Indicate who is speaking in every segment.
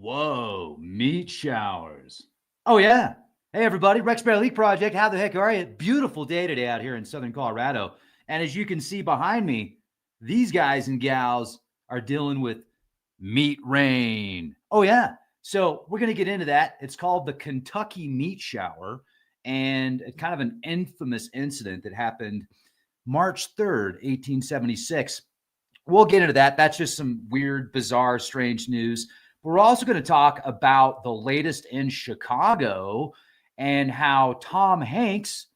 Speaker 1: Whoa, meat showers. Oh, yeah. Hey, everybody, Rex Bear Elite Project. How the heck are you? Beautiful day today out here in Southern Colorado. And as you can see behind me, these guys and gals are dealing with meat rain. Oh, yeah. So we're going to get into that. It's called the Kentucky meat shower, and it's kind of an infamous incident that happened March 3rd, 1876. We'll get into that. That's just some weird, bizarre, strange news. We're also going to talk about the latest in Chicago and how Tom Hanks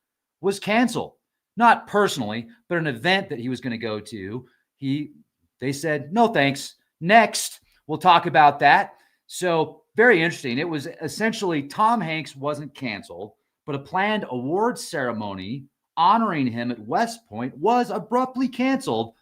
Speaker 1: was canceled. Not personally, but an event that he was going to go to. They said, no thanks. Next, we'll talk about that. So very interesting. It was essentially Tom Hanks wasn't canceled, but a planned awards ceremony honoring him at West Point was abruptly canceled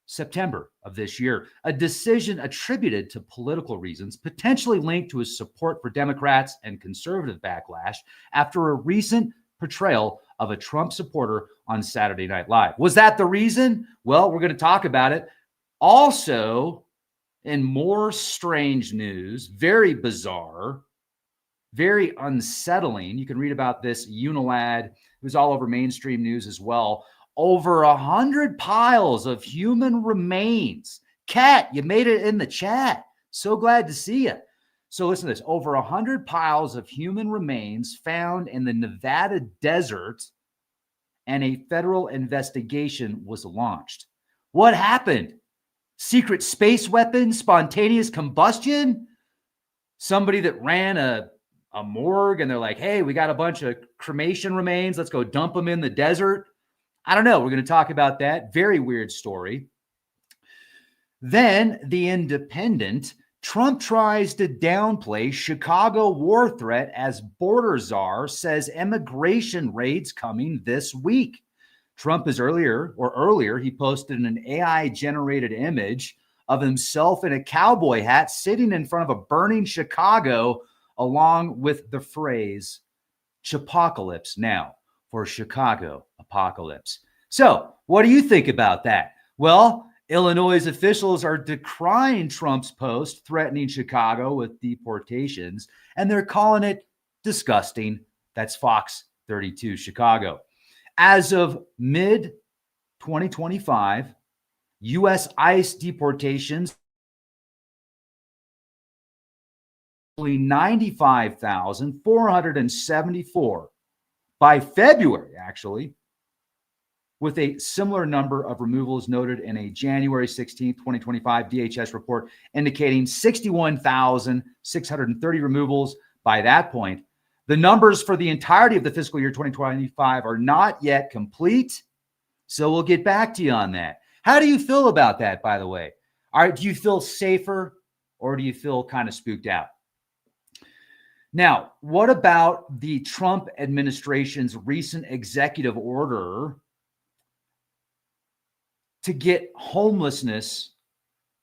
Speaker 1: September of this year, a decision attributed to political reasons, potentially linked to his support for Democrats and conservative backlash after a recent portrayal of a Trump supporter on Saturday Night Live. Was that the reason? Well, we're going to talk about it. Also, in more strange news, very bizarre, very unsettling. You can read about this Unilad. It was all over mainstream news as well. Over 100 piles of human remains. Kat, you made it in the chat. So glad to see you. So listen to this. Over 100 piles of human remains found in the Nevada desert, and a federal investigation was launched. What happened? Secret space weapons, spontaneous combustion? Somebody that ran a morgue and they're like, hey, we got a bunch of cremation remains. Let's go dump them in the desert. I don't know. We're going to talk about that. Very weird story. Then The Independent. Trump tries to downplay Chicago war threat as border czar says immigration raids coming this week. Trump is earlier, he posted an AI-generated image of himself in a cowboy hat sitting in front of a burning Chicago, along with the phrase, "Chipocalypse now for Chicago apocalypse." So what do you think about that? Well, Illinois officials are decrying Trump's post threatening Chicago with deportations, and they're calling it disgusting. That's Fox 32 Chicago. As of mid-2025, U.S. ICE deportations 95,474. By February, actually, with a similar number of removals noted in a January 16, 2025 DHS report indicating 61,630 removals by that point. The numbers for the entirety of the fiscal year 2025 are not yet complete, so we'll get back to you on that. How do you feel about that, by the way? All right, do you feel safer or do you feel kind of spooked out? Now, what about the Trump administration's recent executive order to get homelessness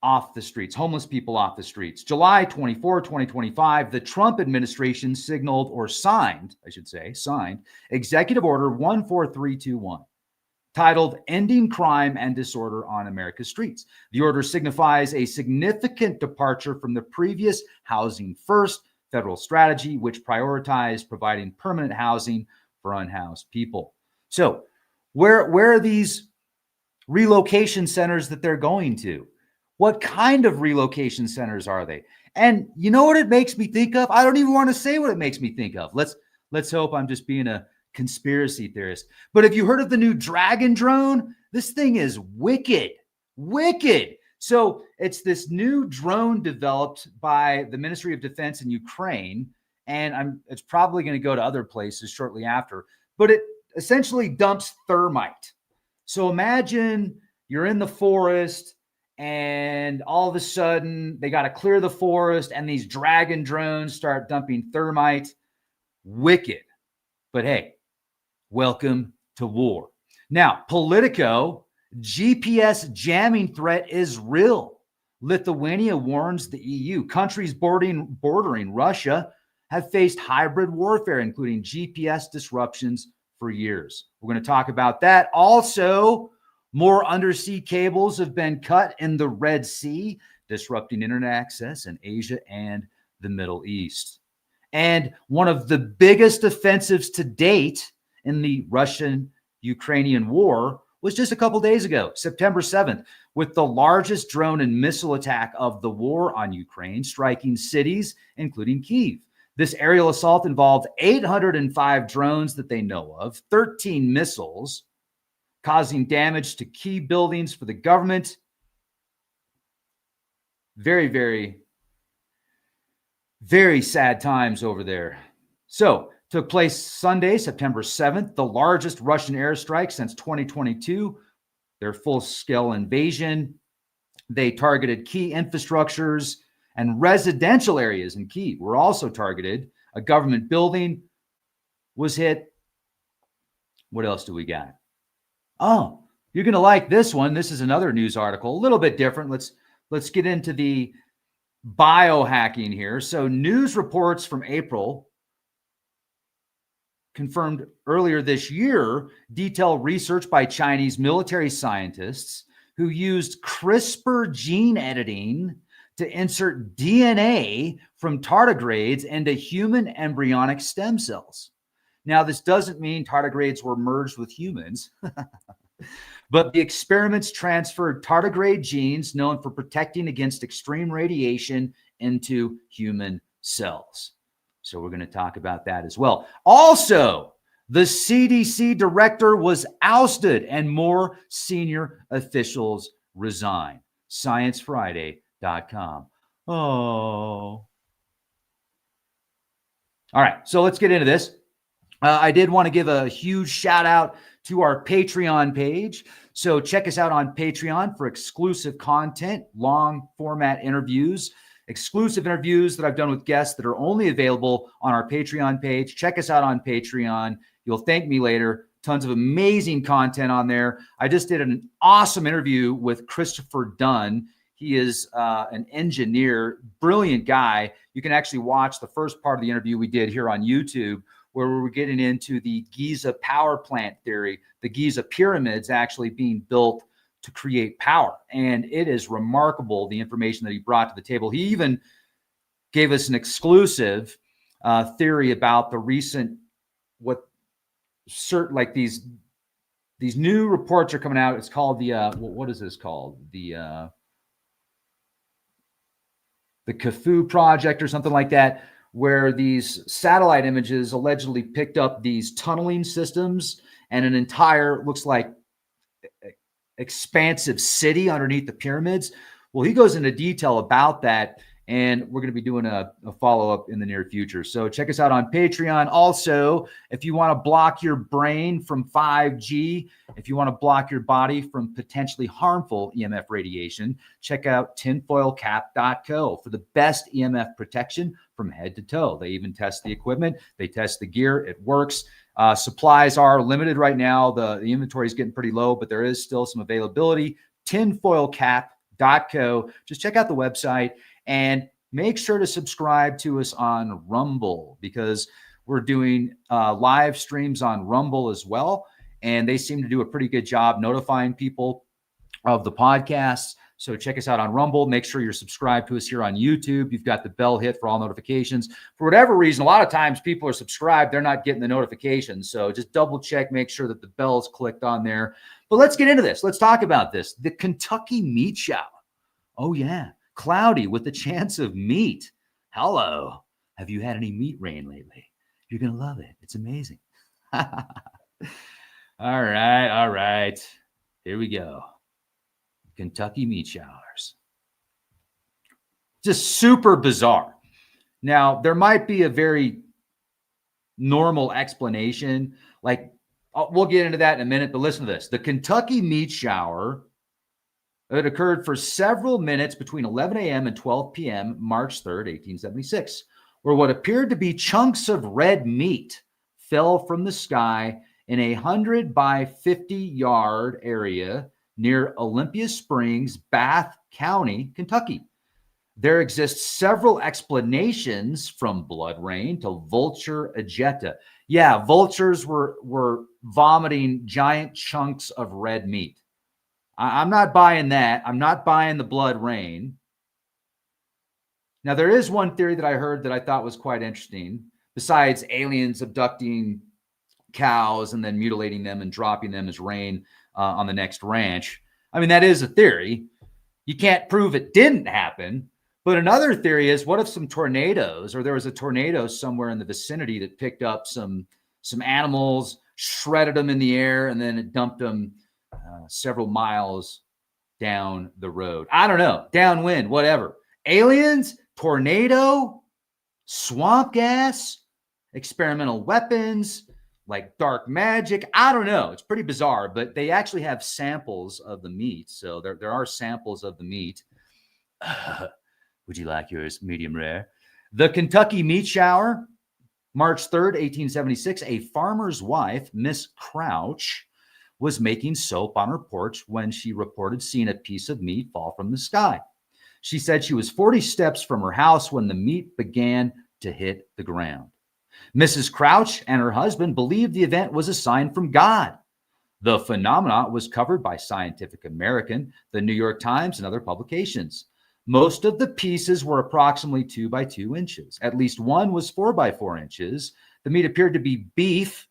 Speaker 1: off the streets, homeless people off the streets? July 24, 2025, the Trump administration signed Executive Order 14321, titled Ending Crime and Disorder on America's Streets. The order signifies a significant departure from the previous Housing First federal strategy, which prioritized providing permanent housing for unhoused people. So where are these relocation centers that they're going to? What kind of relocation centers are they? And you know what it makes me think of? I don't even want to say what it makes me think of. Let's hope I'm just being a conspiracy theorist. But have you heard of the new Dragon drone? This thing is wicked. So it's this new drone developed by the Ministry of Defense in Ukraine, and it's probably going to go to other places shortly after, but it essentially dumps thermite. So imagine you're in the forest and all of a sudden they got to clear the forest and these Dragon drones start dumping thermite. Wicked. But hey, welcome to war. Now, Politico, GPS jamming threat is real. Lithuania warns the EU. Countries bordering Russia have faced hybrid warfare, including GPS disruptions for years. We're going to talk about that. Also, more undersea cables have been cut in the Red Sea. disrupting internet access in Asia and the Middle East. And one of the biggest offensives to date in the Russian-Ukrainian war was just a couple days ago, September 7th, with the largest drone and missile attack of the war on Ukraine, striking cities, including Kyiv. This aerial assault involved 805 drones that they know of, 13 missiles, causing damage to key buildings for the government. Very, very, very sad times over there. So, took place Sunday, September 7th, the largest Russian airstrike since 2022. Their full-scale invasion. They targeted key infrastructures and residential areas in Kyiv were also targeted. A government building was hit. What else do we got? Oh, you're going to like this one. This is another news article, a little bit different. Let's get into the biohacking here. So news reports from April confirmed earlier this year detail research by Chinese military scientists who used CRISPR gene editing to insert DNA from tardigrades into human embryonic stem cells. Now, this doesn't mean tardigrades were merged with humans, but the experiments transferred tardigrade genes known for protecting against extreme radiation into human cells. So we're going to talk about that as well. Also, the CDC director was ousted and more senior officials resign. ScienceFriday.com. Oh. All right, so let's get into this. I did want to give a huge shout out to our Patreon page. So check us out on Patreon for exclusive content, long format interviews, exclusive interviews that I've done with guests that are only available on our Patreon page. Check us out on Patreon. You'll thank me later. Tons of amazing content on there. I just did an awesome interview with Christopher Dunn. He is an engineer, brilliant guy. You can actually watch the first part of the interview we did here on YouTube, where we were getting into the Giza power plant theory, the Giza pyramids actually being built to create power. And it is remarkable, the information that he brought to the table. He even gave us an exclusive theory about the recent, like these new reports are coming out. It's called the, what is this called? The Khufu project or something like that, where these satellite images allegedly picked up these tunneling systems and an entire, looks like, expansive city underneath the pyramids. Well, he goes into detail about that, and we're going to be doing a follow-up in the near future. So check us out on Patreon. Also, if you want to block your brain from 5G, if you want to block your body from potentially harmful EMF radiation, check out tinfoilcap.co for the best EMF protection from head to toe. They even test the equipment. They test the gear. It works. Supplies are limited right now. The inventory is getting pretty low, but there is still some availability. tinfoilcap.co. Just check out the website and make sure to subscribe to us on Rumble, because we're doing live streams on Rumble as well. And they seem to do a pretty good job notifying people of the podcasts. So check us out on Rumble. Make sure you're subscribed to us here on YouTube. You've got the bell hit for all notifications. For whatever reason, a lot of times people are subscribed, they're not getting the notifications. So just double check, make sure that the bell's clicked on there. But let's get into this. Let's talk about this. The Kentucky meat shower. Oh, yeah. Cloudy with a chance of meat. Hello. Have you had any meat rain lately? You're going to love it. It's amazing. All right. Here we go. Kentucky meat showers. Just super bizarre. Now, there might be a very normal explanation. Like, we'll get into that in a minute, but listen to this. The Kentucky meat shower, it occurred for several minutes between 11 a.m. and 12 p.m., March 3rd, 1876, where what appeared to be chunks of red meat fell from the sky in a 100 by 50 yard area near Olympia Springs, Bath County, Kentucky. There exists several explanations, from blood rain to vulture agita. Yeah, vultures were vomiting giant chunks of red meat. I'm not buying that. I'm not buying the blood rain. Now, there is one theory that I heard that I thought was quite interesting. Besides aliens abducting cows and then mutilating them and dropping them as rain on the next ranch. I mean, that is a theory. You can't prove it didn't happen. But another theory is, what if some tornadoes, or there was a tornado somewhere in the vicinity that picked up some animals, shredded them in the air, and then it dumped them several miles down the road. I don't know, downwind, whatever. Aliens, tornado, swamp gas, experimental weapons, like dark magic. I don't know. It's pretty bizarre, but they actually have samples of the meat. So there are samples of the meat. Would you like yours medium rare? The Kentucky meat shower, March 3rd, 1876. A farmer's wife, Miss Crouch, was making soap on her porch when she reported seeing a piece of meat fall from the sky. She said she was 40 steps from her house when the meat began to hit the ground. Mrs. Crouch and her husband believed the event was a sign from God. The phenomenon was covered by Scientific American, the New York Times, and other publications. Most of the pieces were approximately 2 by 2 inches. At least one was 4 by 4 inches. The meat appeared to be beef.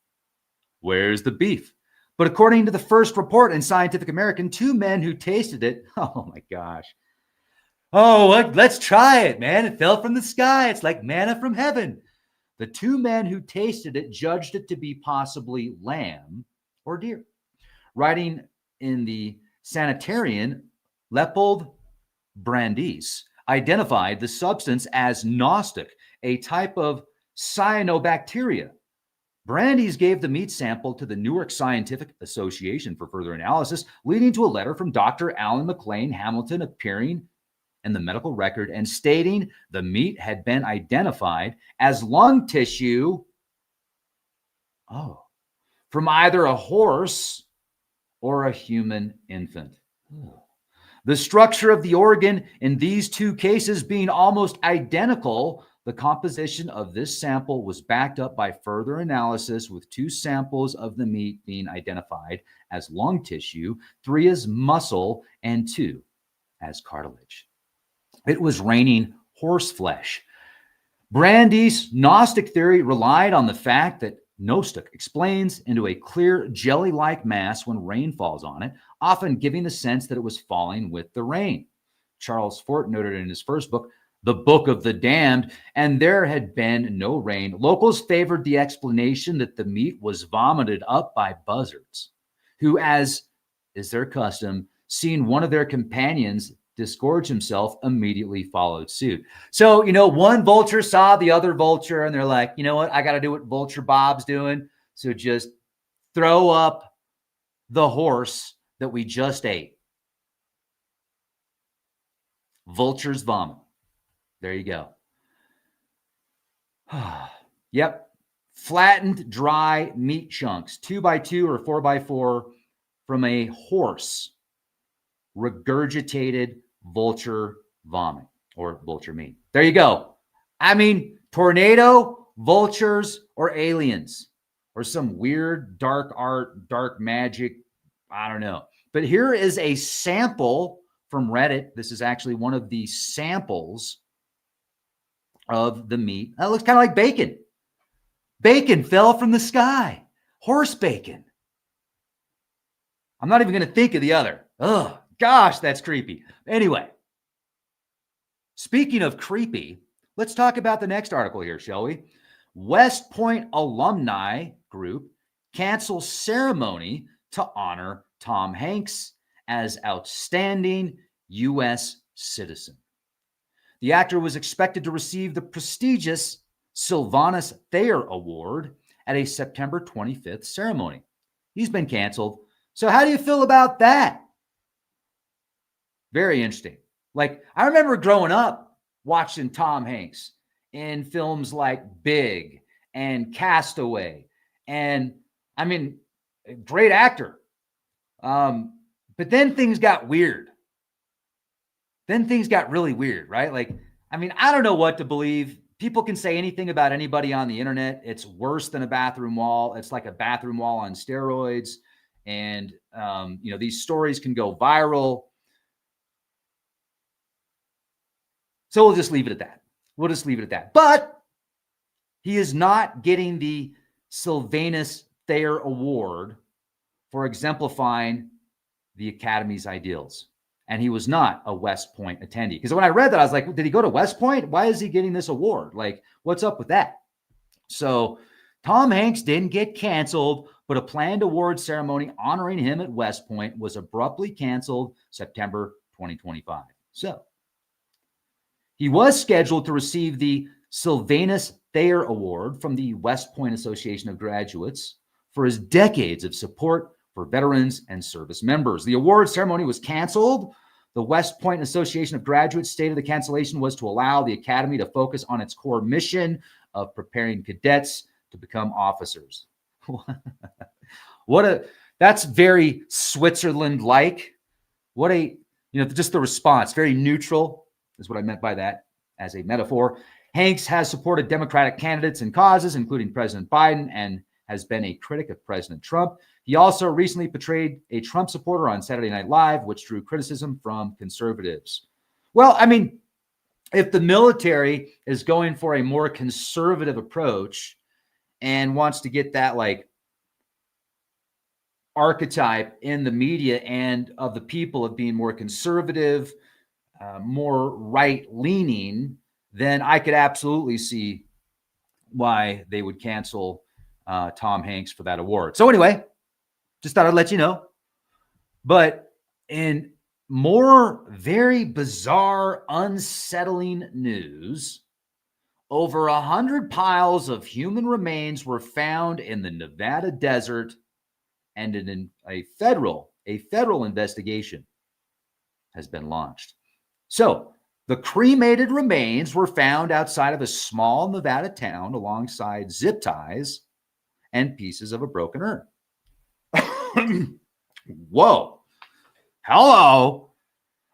Speaker 1: Where's the beef? But according to the first report in Scientific American, 2 men who tasted it, oh my gosh. Oh, let's try it, man. It fell from the sky. It's like manna from heaven. The 2 men who tasted it judged it to be possibly lamb or deer. Writing in the Sanitarian, Leopold Brandeis identified the substance as Gnostic, a type of cyanobacteria. Brandeis gave the meat sample to the Newark Scientific Association for further analysis, leading to a letter from Dr. Alan McLean Hamilton appearing in the medical record and stating the meat had been identified as lung tissue from either a horse or a human infant. The structure of the organ in these 2 cases being almost identical, the composition of this sample was backed up by further analysis, with 2 samples of the meat being identified as lung tissue, 3 as muscle, and 2 as cartilage. It was raining horse flesh. Brandeis' Gnostic theory relied on the fact that Gnostic explains into a clear jelly-like mass when rain falls on it, often giving the sense that it was falling with the rain. Charles Fort noted in his first book, The Book of the Damned, and there had been no rain. Locals favored the explanation that the meat was vomited up by buzzards, who, as is their custom, seeing one of their companions disgorge himself, immediately followed suit. So, one vulture saw the other vulture and they're like, you know what? I got to do what Vulture Bob's doing. So just throw up the horse that we just ate. Vulture's vomit. There you go. Yep. Flattened, dry meat chunks, 2 by 2 or 4 by 4 from a horse. Regurgitated vulture vomit or vulture meat. There you go. I mean, tornado, vultures, or aliens, or some weird dark art, dark magic. I don't know. But here is a sample from Reddit. This is actually one of the samples of the meat. That looks kind of like bacon. Bacon fell from the sky. Horse bacon. I'm not even going to think of the other. Oh, gosh, that's creepy. Anyway, speaking of creepy, let's talk about the next article here, shall we? West Point alumni group cancels ceremony to honor Tom Hanks as outstanding U.S. citizen. The actor was expected to receive the prestigious Sylvanus Thayer Award at a September 25th ceremony. He's been canceled. So how do you feel about that? Very interesting. Like, I remember growing up watching Tom Hanks in films like Big and Castaway. And I mean, great actor. But then things got weird. Then things got really weird, right? Like, I mean, I don't know what to believe. People can say anything about anybody on the internet. It's worse than a bathroom wall. It's like a bathroom wall on steroids. And, these stories can go viral. So we'll just leave it at that. We'll just leave it at that. But he is not getting the Sylvanus Thayer Award for exemplifying the Academy's ideals. And he was not a West Point attendee. Because when I read that, I was like, did he go to West Point? Why is he getting this award? Like, what's up with that? So Tom Hanks didn't get canceled, but a planned award ceremony honoring him at West Point was abruptly canceled September 2025. So he was scheduled to receive the Sylvanus Thayer Award from the West Point Association of Graduates for his decades of support for veterans and service members. The award ceremony was canceled. The West Point Association of Graduates stated the cancellation was to allow the Academy to focus on its core mission of preparing cadets to become officers. That's very Switzerland-like. Just the response, very neutral is what I meant by that as a metaphor. Hanks has supported Democratic candidates and causes, including President Biden, and has been a critic of President Trump. He also recently portrayed a Trump supporter on Saturday Night Live, which drew criticism from conservatives. Well, I mean, if the military is going for a more conservative approach and wants to get that like archetype in the media and of the people of being more conservative, more right-leaning, then I could absolutely see why they would cancel Tom Hanks for that award. So anyway, just thought I'd let you know. But in more very bizarre, unsettling news, over 100 piles of human remains were found in the Nevada desert, and a federal investigation has been launched. So the cremated remains were found outside of a small Nevada town alongside zip ties and pieces of a broken urn. Whoa. Hello.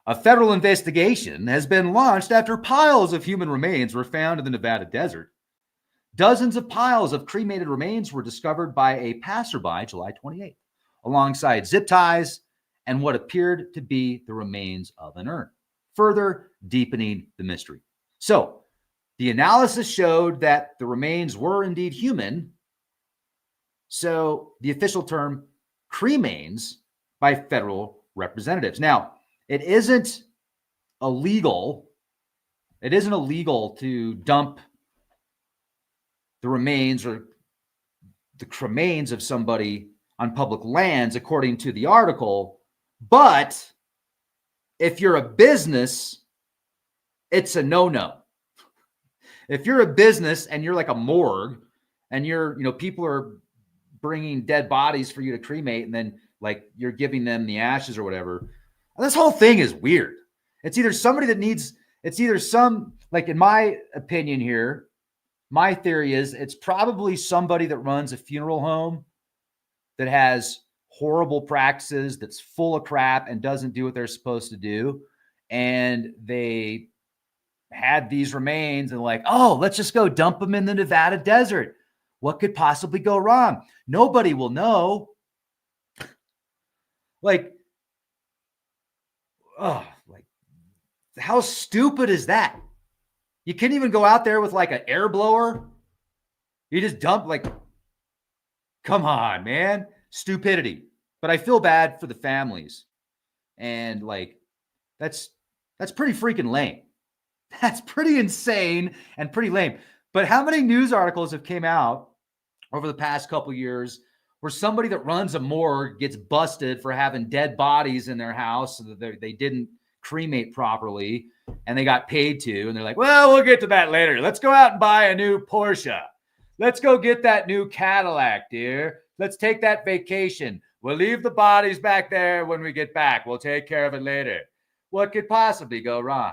Speaker 1: A federal investigation has been launched after piles of human remains were found in the Nevada desert. Dozens of piles of cremated remains were discovered by a passerby July 28th, alongside zip ties and what appeared to be the remains of an urn, further deepening the mystery. So the analysis showed that the remains were indeed human. So the official term cremains by federal representatives. Now, it isn't illegal to dump the remains or the cremains of somebody on public lands, according to the article. But if you're a business, it's a no-no. If you're a business and you're like a morgue and people are bringing dead bodies for you to cremate, and then like you're giving them the ashes or whatever, this whole thing is weird. It's either like, in my opinion here, my theory is it's probably somebody that runs a funeral home that has horrible practices, that's full of crap and doesn't do what they're supposed to do. And they had these remains and like, oh, let's just go dump them in the Nevada desert. What could possibly go wrong? Nobody will know. Like how stupid is that? You can't even go out there with like an air blower. You just dump, like, come on, man. Stupidity. But I feel bad for the families. And like, that's pretty freaking lame. That's pretty insane and pretty lame. But how many news articles have came out over the past couple of years where somebody that runs a morgue gets busted for having dead bodies in their house so that they didn't cremate properly and they got paid to, and they're like, well, we'll get to that later. Let's go out and buy a new Porsche. Let's go get that new Cadillac, dear. Let's take that vacation. We'll leave the bodies back there when we get back. We'll take care of it later. What could possibly go wrong?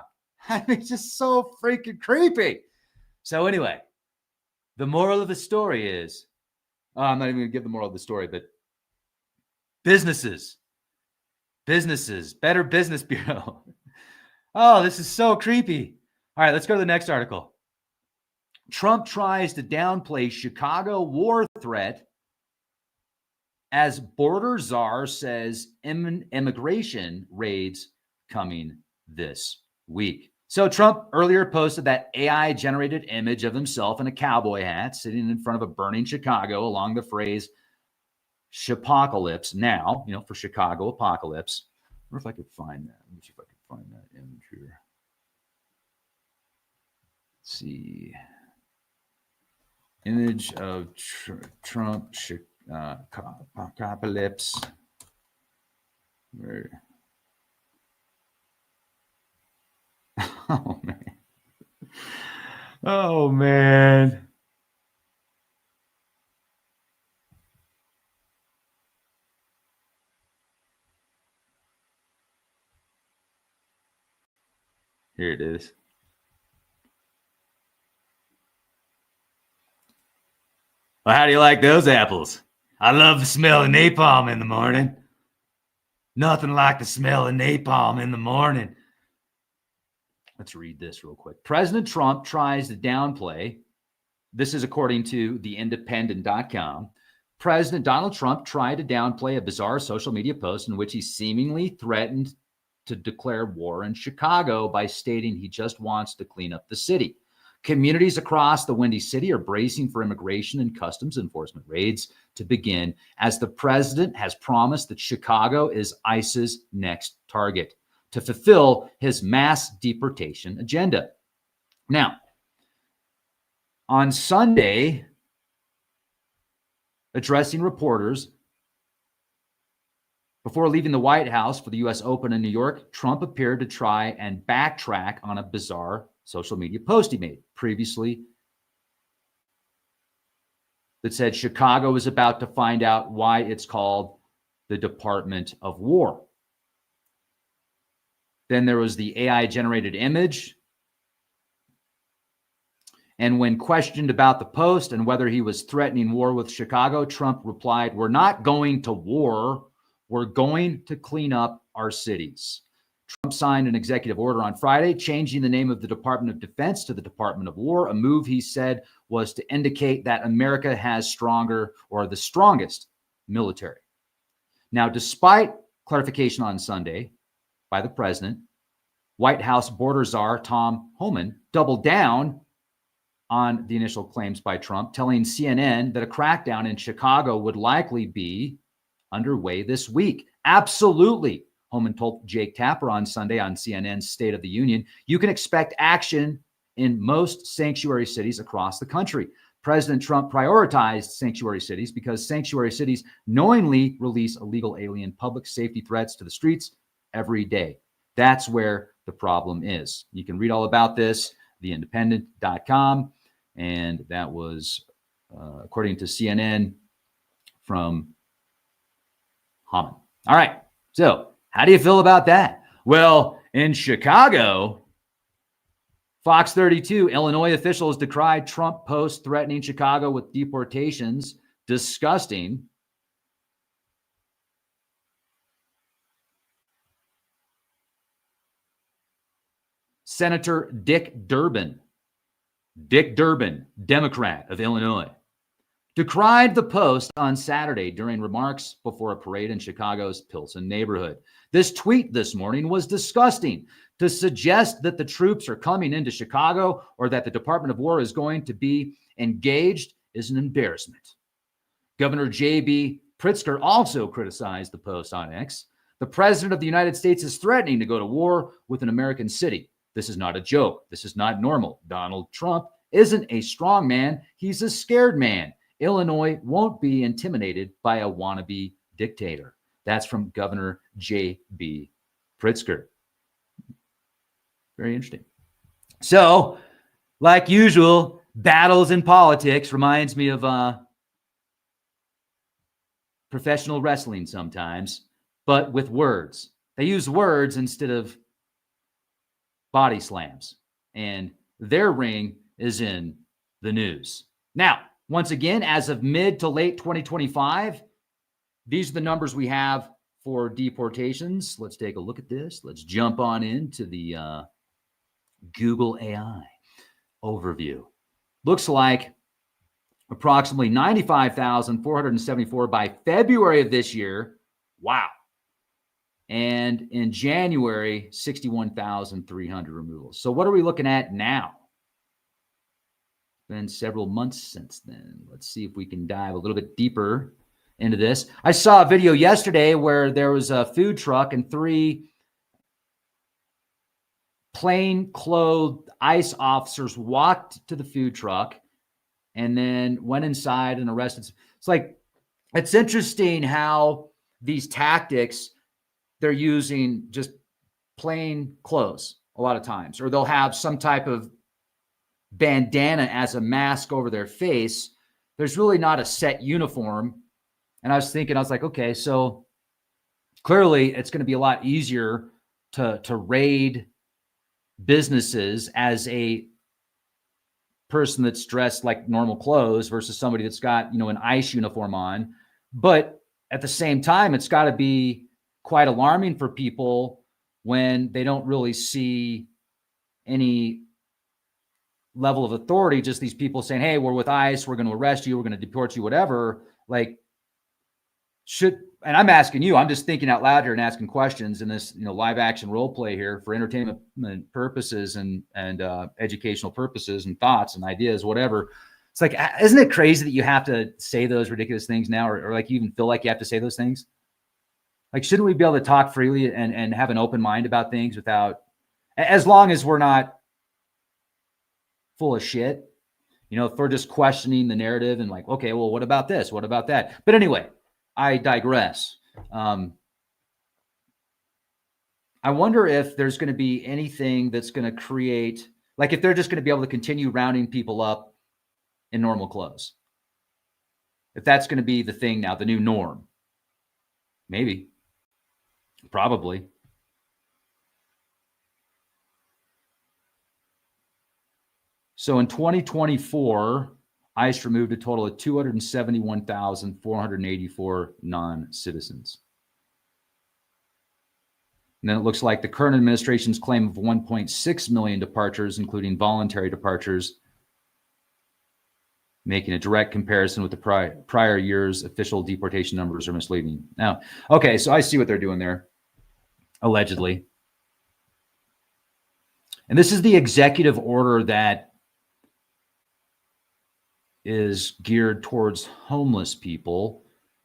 Speaker 1: I mean, it's just so freaking creepy. So anyway, the moral of the story is, I'm not even going to give the moral of the story, but businesses, Better Business Bureau. Oh, this is so creepy. All right, let's go to the next article. Trump tries to downplay Chicago war threat as border czar says immigration raids coming this week. So Trump earlier posted that AI-generated image of himself in a cowboy hat sitting in front of a burning Chicago along the phrase "Chipocalypse" now, for Chicago apocalypse. I wonder if I could find that. Let me see if I can find that image here. Let's see. Image of Trump apocalypse. Where? Oh, man. Oh, man. Here it is. Well, how do you like those apples? I love the smell of napalm in the morning. Nothing like the smell of napalm in the morning. Let's read this real quick. President Trump tries to downplay. This is according to theindependent.com. President Donald Trump tried to downplay a bizarre social media post in which he seemingly threatened to declare war in Chicago by stating he just wants to clean up the city. Communities across the Windy City are bracing for immigration and customs enforcement raids to begin, as the president has promised that Chicago is ICE's next target to fulfill his mass deportation agenda. Now, on Sunday, addressing reporters before leaving the White House for the U.S. Open in New York, Trump appeared to try and backtrack on a bizarre social media post he made previously that said Chicago is about to find out why it's called the Department of War. Then there was the AI-generated image. And when questioned about the post and whether he was threatening war with Chicago, Trump replied, "We're not going to war. We're going to clean up our cities." Trump signed an executive order on Friday, changing the name of the Department of Defense to the Department of War, a move he said was to indicate that America has stronger or the strongest military. Now, despite clarification on Sunday by the president, White House border czar Tom Homan doubled down on the initial claims by Trump, telling CNN that a crackdown in Chicago would likely be underway this week. Absolutely, Homan told Jake Tapper on Sunday on CNN's State of the Union. You can expect action in most sanctuary cities across the country. President Trump prioritized sanctuary cities because sanctuary cities knowingly release illegal alien public safety threats to the streets every day. That's where the problem is. You can read all about this, theindependent.com. And that was, according to CNN, from Haman. All right. So how do you feel about that? Well, in Chicago, Fox 32, Illinois officials decried Trump post threatening Chicago with deportations. Disgusting. Senator Dick Durbin, Democrat of Illinois, decried the post on Saturday during remarks before a parade in Chicago's Pilsen neighborhood. This tweet this morning was disgusting. To suggest that the troops are coming into Chicago or that the Department of War is going to be engaged is an embarrassment. Governor J.B. Pritzker also criticized the post on X. The president of the United States is threatening to go to war with an American city. This is not a joke. This is not normal. Donald Trump isn't a strong man. He's a scared man. Illinois won't be intimidated by a wannabe dictator. That's from Governor J.B. Pritzker. Very interesting. So, like usual, battles in politics reminds me of professional wrestling sometimes, but with words. They use words instead of body slams, and their ring is in the news. Now, once again, as of mid to late 2025, these are the numbers we have for deportations. Let's take a look at this. Let's jump on into the Google AI overview. Looks like approximately 95,474 by February of this year. Wow. And in January, 61,300 removals. So what are we looking at now? Been several months since then. Let's see if we can dive a little bit deeper into this. I saw a video yesterday where there was a food truck and 3 plain-clothed ICE officers walked to the food truck and then went inside and arrested. It's like, it's interesting how these tactics, they're using just plain clothes a lot of times, or they'll have some type of bandana as a mask over their face. There's really not a set uniform. And I was thinking, I was like, okay, so clearly it's going to be a lot easier to raid businesses as a person that's dressed like normal clothes versus somebody that's got, an ICE uniform on. But at the same time, it's got to be quite alarming for people when they don't really see any level of authority, just these people saying, hey, we're with ICE, we're going to arrest you, we're going to deport you, whatever. Like, and I'm asking you, I'm just thinking out loud here and asking questions in this, live action role play here for entertainment purposes and educational purposes and thoughts and ideas, whatever. It's like, isn't it crazy that you have to say those ridiculous things now, or like you even feel like you have to say those things? Like, shouldn't we be able to talk freely and have an open mind about things without, as long as we're not full of shit, if we're just questioning the narrative and like, okay, well, what about this? What about that? But anyway, I digress. I wonder if there's going to be anything that's going to create, like if they're just going to be able to continue rounding people up in normal clothes. If that's going to be the thing now, the new norm. Maybe. Probably. So in 2024, ICE removed a total of 271,484 non-citizens. And then it looks like the current administration's claim of 1.6 million departures, including voluntary departures, making a direct comparison with the prior year's official deportation numbers are misleading. Now, okay, so I see what they're doing there, allegedly. And this is the executive order that is geared towards homeless people.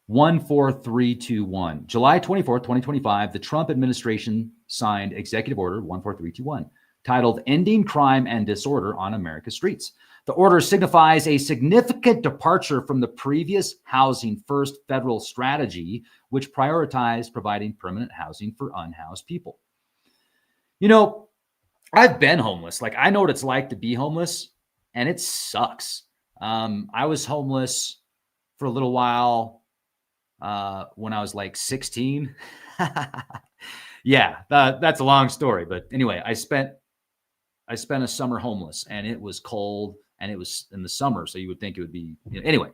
Speaker 1: 14321. July 24th, 2025, the Trump administration signed Executive Order 14321, titled Ending Crime and Disorder on America's Streets. The order signifies a significant departure from the previous Housing First federal strategy, which prioritized providing permanent housing for unhoused people. I've been homeless. Like, I know what it's like to be homeless, and it sucks. I was homeless for a little while when I was like 16. Yeah, that's a long story. But anyway, I spent a summer homeless, and it was cold, and it was in the summer. So you would think it would be, anyway.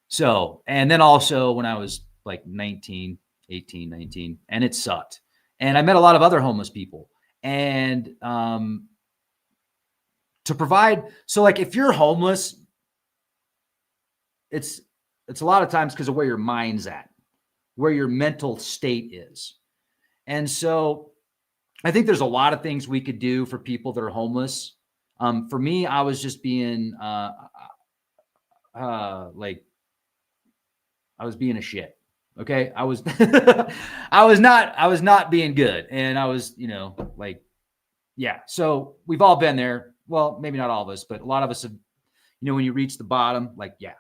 Speaker 1: So, and then also when I was like 18, 19, and it sucked. And I met a lot of other homeless people. And to provide, so like if you're homeless, it's a lot of times because of where your mind's at, where your mental state is. And so I think there's a lot of things we could do for people that are homeless. For me, I was just being like, I was being a shit. Okay. I was, I was not being good. And I was, like, yeah. So we've all been there. Well, maybe not all of us, but a lot of us have, when you reach the bottom, like, yeah,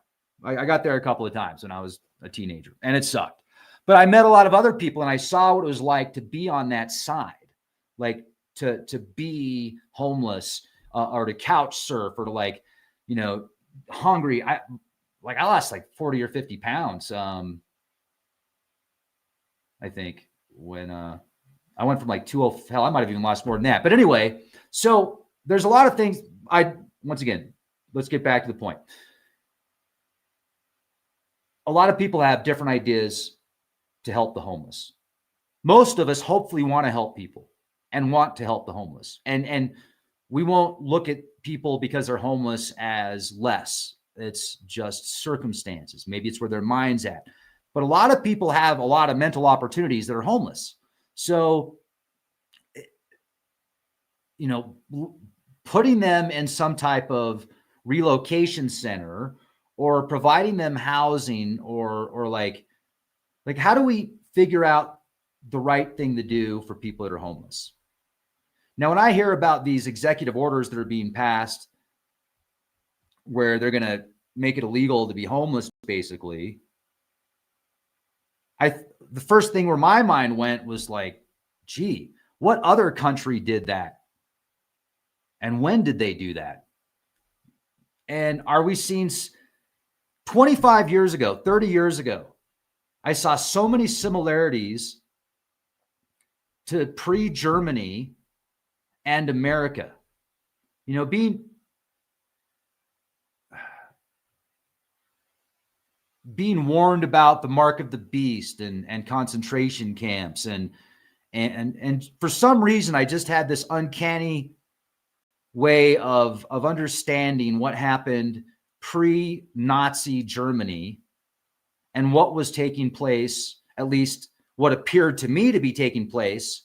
Speaker 1: I got there a couple of times when I was a teenager, and it sucked. But I met a lot of other people, and I saw what it was like to be on that side, like to be homeless or to couch surf or to like, hungry. I lost like 40 or 50 pounds. I think when I went from like 200, hell, I might have even lost more than that. But anyway, so there's a lot of things. Once again, let's get back to the point. A lot of people have different ideas to help the homeless. Most of us hopefully want to help people and want to help the homeless. And we won't look at people because they're homeless as less. It's just circumstances. Maybe it's where their mind's at. But a lot of people have a lot of mental opportunities that are homeless. So, you know, putting them in some type of relocation center or providing them housing or like how do we figure out the right thing to do for people that are homeless? Now, when I hear about these executive orders that are being passed where they're going to make it illegal to be homeless, basically, the first thing where my mind went was like, gee, what other country did that? And when did they do that? And are we seeing 25 years ago, 30 years ago, I saw so many similarities to pre-Germany and America. You know, being warned about the mark of the beast and concentration camps and for some reason I just had this uncanny way of understanding what happened pre-Nazi Germany and what was taking place, at least what appeared to me to be taking place.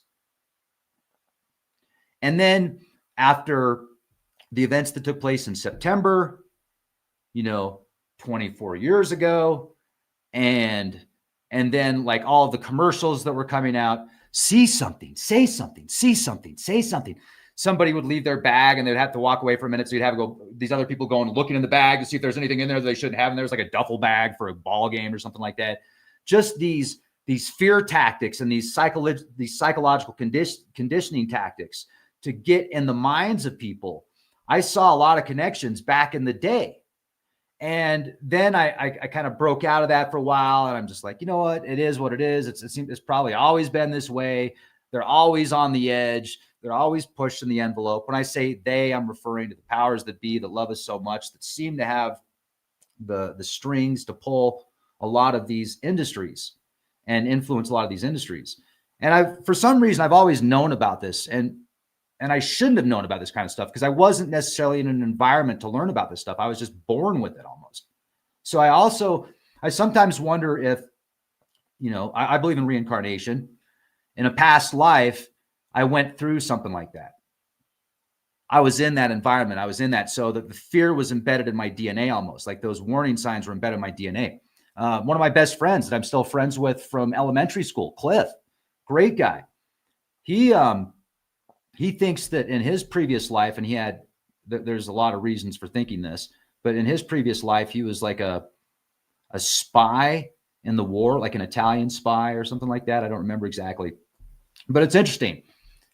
Speaker 1: And then after the events that took place in September, 24 years ago, and then like all of the commercials that were coming out, see something, say something, see something, say something. Somebody would leave their bag and they'd have to walk away for a minute. So you'd have to go, these other people going looking in the bag to see if there's anything in there that they shouldn't have. And there's like a duffel bag for a ball game or something like that. Just these fear tactics and these psychological conditioning tactics to get in the minds of people. I saw a lot of connections back in the day. And then I kind of broke out of that for a while. And I'm just like, you know what? It is what it is. It's probably always been this way. They're always on the edge. They're always pushing the envelope. When I say they, I'm referring to the powers that be that love us so much, that seem to have the strings to pull a lot of these industries and influence a lot of these industries. And for some reason, I've always known about this. And I shouldn't have known about this kind of stuff because I wasn't necessarily in an environment to learn about this stuff. I was just born with it almost. So I sometimes wonder if, I believe in reincarnation. In a past life, I went through something like that. I was in that environment. I was in that. So that the fear was embedded in my DNA almost, like those warning signs were embedded in my DNA. One of my best friends that I'm still friends with from elementary school, Cliff, great guy. He thinks that in his previous life, and there's a lot of reasons for thinking this, but in his previous life, he was like a spy in the war, like an Italian spy or something like that. I don't remember exactly, but it's interesting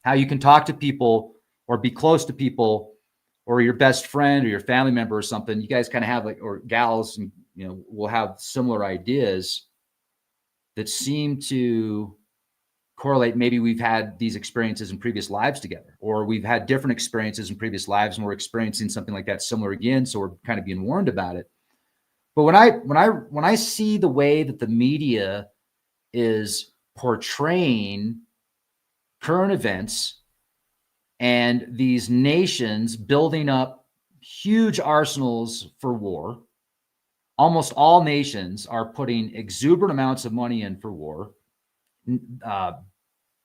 Speaker 1: how you can talk to people or be close to people or your best friend or your family member or something. You guys kind of have or gals, and will have similar ideas that seem to correlate. Maybe we've had these experiences in previous lives together, or we've had different experiences in previous lives and we're experiencing something like that similar again. So we're kind of being warned about it. But when I see the way that the media is portraying current events and these nations building up huge arsenals for war, almost all nations are putting exuberant amounts of money in for war.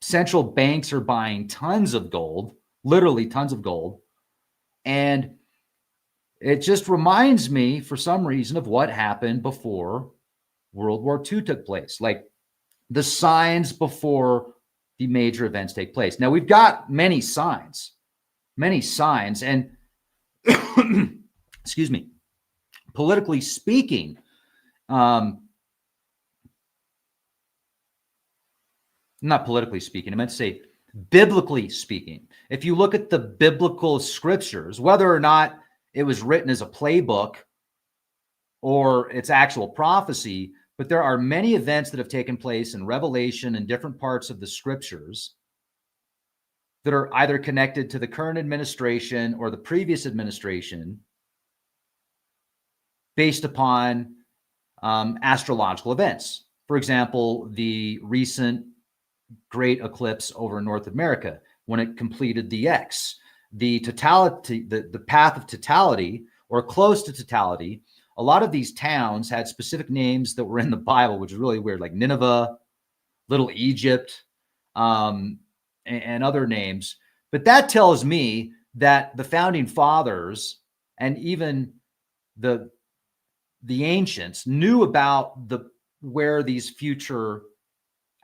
Speaker 1: Central banks are buying tons of gold, literally tons of gold. And it just reminds me for some reason of what happened before World War II took place, like the signs before the major events take place. Now we've got many signs and excuse me, politically speaking, not politically speaking, I meant to say biblically speaking. If you look at the biblical scriptures, whether or not it was written as a playbook or it's actual prophecy, but there are many events that have taken place in Revelation and different parts of the scriptures that are either connected to the current administration or the previous administration based upon astrological events. For example, the recent great eclipse over North America, when it completed the X, the totality, the path of totality or close to totality. A lot of these towns had specific names that were in the Bible, which is really weird, like Nineveh, Little Egypt, and other names. But that tells me that the founding fathers and even the ancients knew about where these future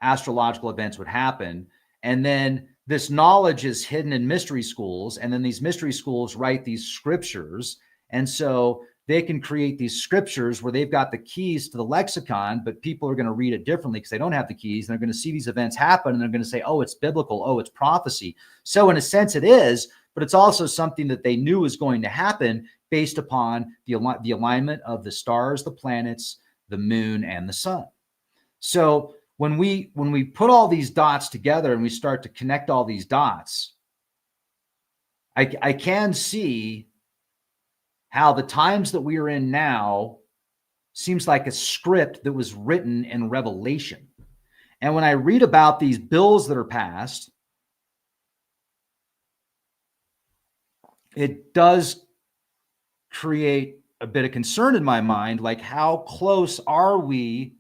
Speaker 1: astrological events would happen. And then this knowledge is hidden in mystery schools. And then these mystery schools write these scriptures. And so they can create these scriptures where they've got the keys to the lexicon, but people are going to read it differently because they don't have the keys. And they're going to see these events happen and they're going to say, oh, it's biblical. Oh, it's prophecy. So in a sense it is, but it's also something that they knew was going to happen based upon the alignment of the stars, the planets, the moon, and the sun. So when we put all these dots together and we start to connect all these dots, I can see how the times that we are in now seems like a script that was written in Revelation. And when I read about these bills that are passed, it does create a bit of concern in my mind, like how close are we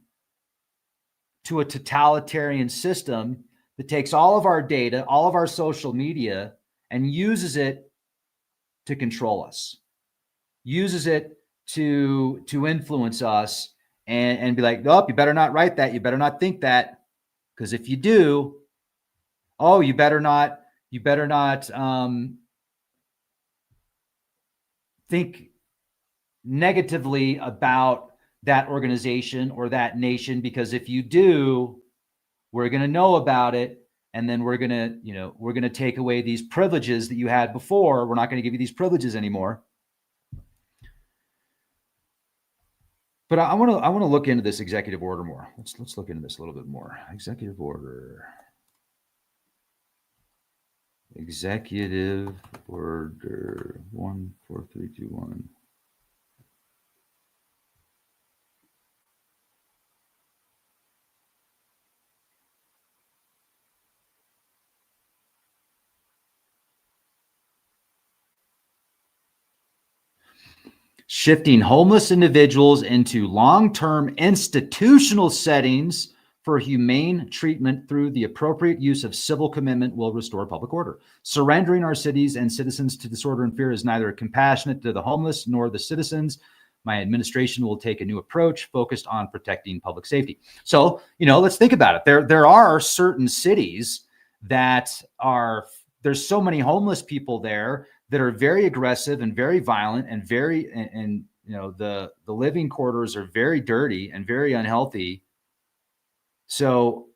Speaker 1: to a totalitarian system that takes all of our data, all of our social media, and uses it to control us, uses it to influence us and be like, nope, you better not write that. You better not think that. Because if you do, oh, you better not think negatively about that organization or that nation, because if you do, we're going to know about it. And then we're going to take away these privileges that you had before. We're not going to give you these privileges anymore. But I want to look into this executive order more. Let's look into this a little bit more. Executive order 14321. Shifting homeless individuals into long-term institutional settings for humane treatment through the appropriate use of civil commitment will restore public order. Surrendering our cities and citizens to disorder and fear is neither compassionate to the homeless nor the citizens. My administration will take a new approach focused on protecting public safety. So, let's think about it. There are certain cities that there's so many homeless people there that are very aggressive and very violent and the living quarters are very dirty and very unhealthy. So,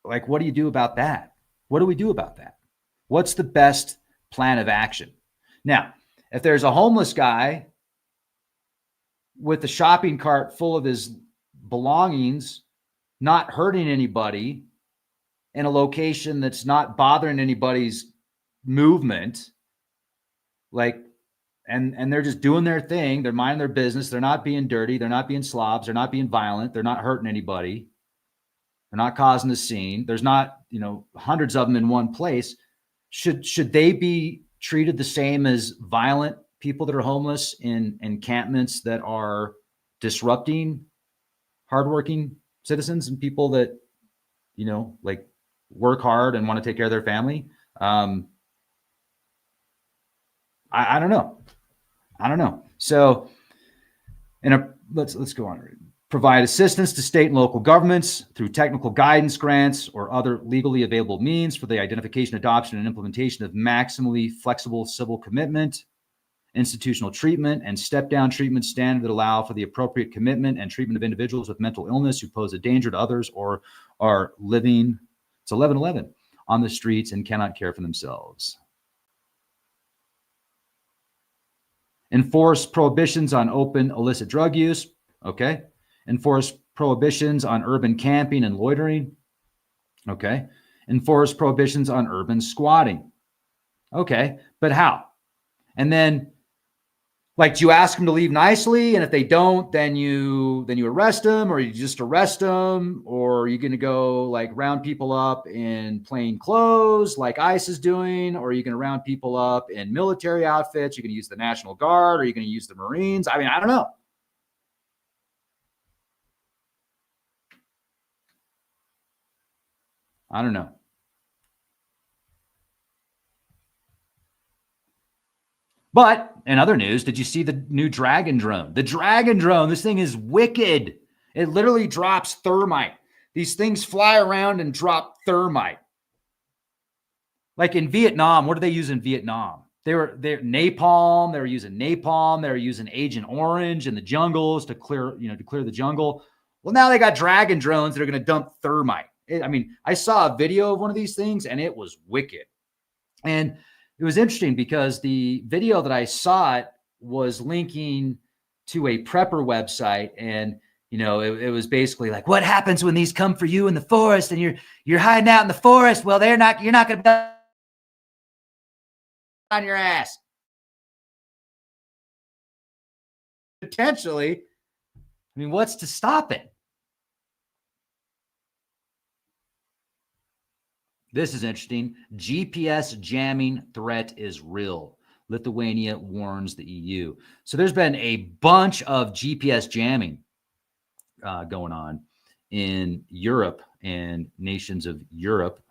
Speaker 1: like, what do you do about that? What do we do about that? What's the best plan of action? Now, if there's a homeless guy with a shopping cart full of his belongings, not hurting anybody, in a location that's not bothering anybody's movement, and they're just doing their thing, they're minding their business, they're not being dirty, they're not being slobs, they're not being violent, they're not hurting anybody, they're not causing a scene, there's not hundreds of them in one place, should they be treated the same as violent people that are homeless in encampments that are disrupting hardworking citizens and people that work hard and want to take care of their family? I don't know. So, let's go on. Provide assistance to state and local governments through technical guidance grants or other legally available means for the identification, adoption, and implementation of maximally flexible civil commitment, institutional treatment, and step-down treatment standard that allow for the appropriate commitment and treatment of individuals with mental illness who pose a danger to others or are living, it's 1111, on the streets and cannot care for themselves. Enforce prohibitions on open illicit drug use. Okay. Enforce prohibitions on urban camping and loitering. Okay. Enforce prohibitions on urban squatting. Okay. But how? And then, do you ask them to leave nicely? And if they don't, then you arrest them, or you just arrest them, or are you going to go round people up in plain clothes like ICE is doing? Or are you going to round people up in military outfits? You're going to use the National Guard? Or are you going to use the Marines? I mean, I don't know. I don't know. But in other news, did you see the new Dragon drone? The Dragon drone, this thing is wicked. It literally drops thermite. These things fly around and drop thermite. Like in Vietnam, what do they use in Vietnam? They're napalm. They were using napalm. They were using Agent Orange in the jungles to clear the jungle. Well, now they got Dragon drones that are going to dump thermite. I saw a video of one of these things and it was wicked. And it was interesting because the video that I saw it was linking to a prepper website, and it was basically like, what happens when these come for you in the forest and you're hiding out in the forest? Well, you're not going to be on your ass. Potentially. What's to stop it? This is interesting. GPS jamming threat is real. Lithuania warns the EU. So there's been a bunch of GPS jamming going on in Europe and nations of Europe,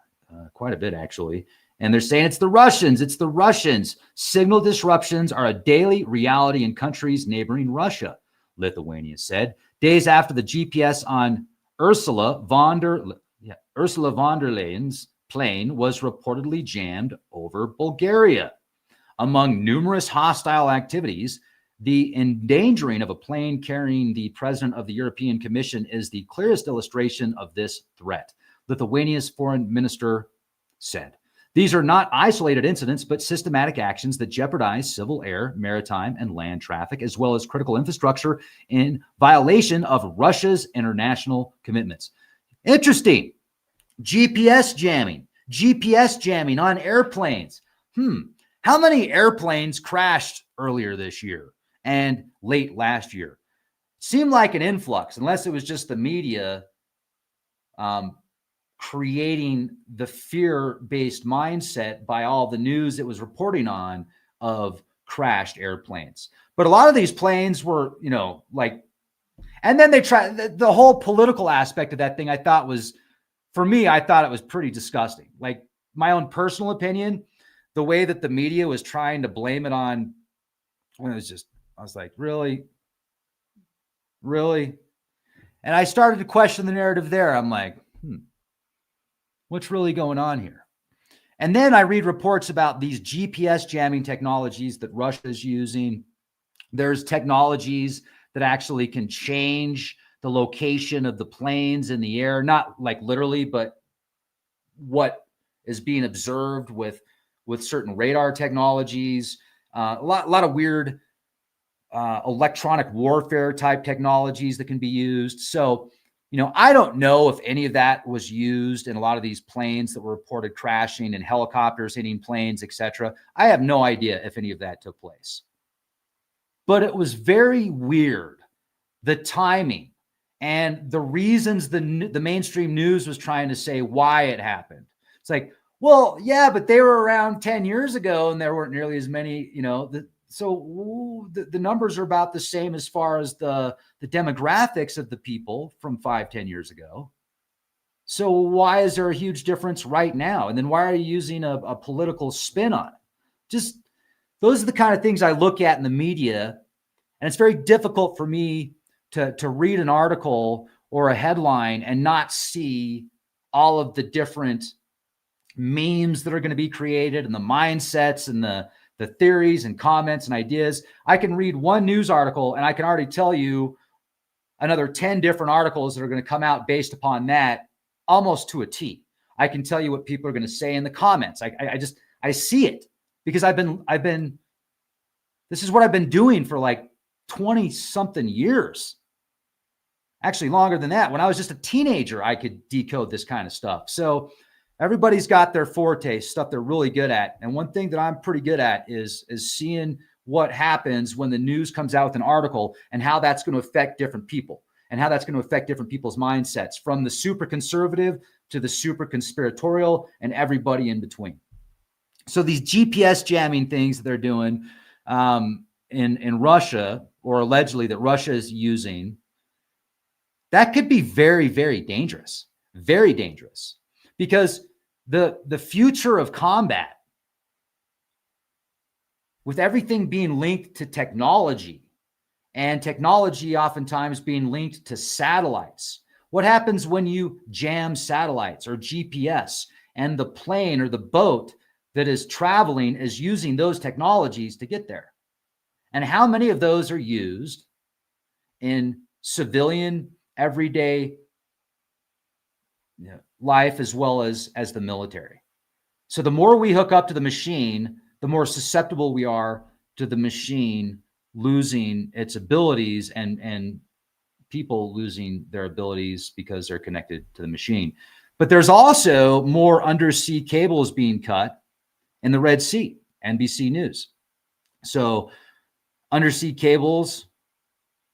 Speaker 1: quite a bit actually. And they're saying it's the Russians. It's the Russians. Signal disruptions are a daily reality in countries neighboring Russia, Lithuania said. Days after the GPS on Ursula von der Leyen's plane was reportedly jammed over Bulgaria. Among numerous hostile activities, the endangering of a plane carrying the president of the European Commission is the clearest illustration of this threat, Lithuania's foreign minister said. These are not isolated incidents, but systematic actions that jeopardize civil air, maritime, and land traffic, as well as critical infrastructure in violation of Russia's international commitments. Interesting. GPS jamming on airplanes. How many airplanes crashed earlier this year and late last year? Seemed like an influx, unless it was just the media creating the fear-based mindset by all the news it was reporting on of crashed airplanes. But a lot of these planes were, and then they tried the whole political aspect of that thing. I thought it was pretty disgusting. Like, my own personal opinion, the way that the media was trying to blame it on, I was like, really? And I started to question the narrative there. I'm like, what's really going on here? And then I read reports about these GPS jamming technologies that Russia is using. There's technologies that actually can change the location of the planes in the air, not like literally, but what is being observed with certain radar technologies, a lot of weird electronic warfare type technologies that can be used. So, I don't know if any of that was used in a lot of these planes that were reported crashing and helicopters hitting planes, etc. I have no idea if any of that took place. But it was very weird, the timing and the reasons the mainstream news was trying to say why it happened. It's like, well, yeah, but they were around 10 years ago and there weren't nearly as many, so the numbers are about the same as far as the demographics of the people from 5-10 years ago. So why is there a huge difference right now? And then why are you using a political spin on it? Just, those are the kind of things I look at in the media. And it's very difficult for me to read an article or a headline and not see all of the different memes that are going to be created and the mindsets and the theories and comments and ideas. I can read one news article and I can already tell you another 10 different articles that are going to come out based upon that, almost to a T. I can tell you what people are going to say in the comments. I see it because this is what I've been doing for like 20 something years. Actually longer than that. When I was just a teenager, I could decode this kind of stuff. So everybody's got their forte, stuff they're really good at. And one thing that I'm pretty good at is seeing what happens when the news comes out with an article and how that's going to affect different people and how that's going to affect different people's mindsets, from the super conservative to the super conspiratorial and everybody in between. So these GPS jamming things that they're doing in Russia, or allegedly that Russia is using, that could be very, very dangerous. Very dangerous. because the future of combat, with everything being linked to technology, and technology oftentimes being linked to satellites. What happens when you jam satellites or GPS and the plane or the boat that is traveling is using those technologies to get there? And how many of those are used in civilian, everyday life as well as the military? So the more we hook up to the machine, the more susceptible we are to the machine losing its abilities and people losing their abilities because they're connected to the machine. But there's also more undersea cables being cut in the Red Sea, NBC News. So undersea cables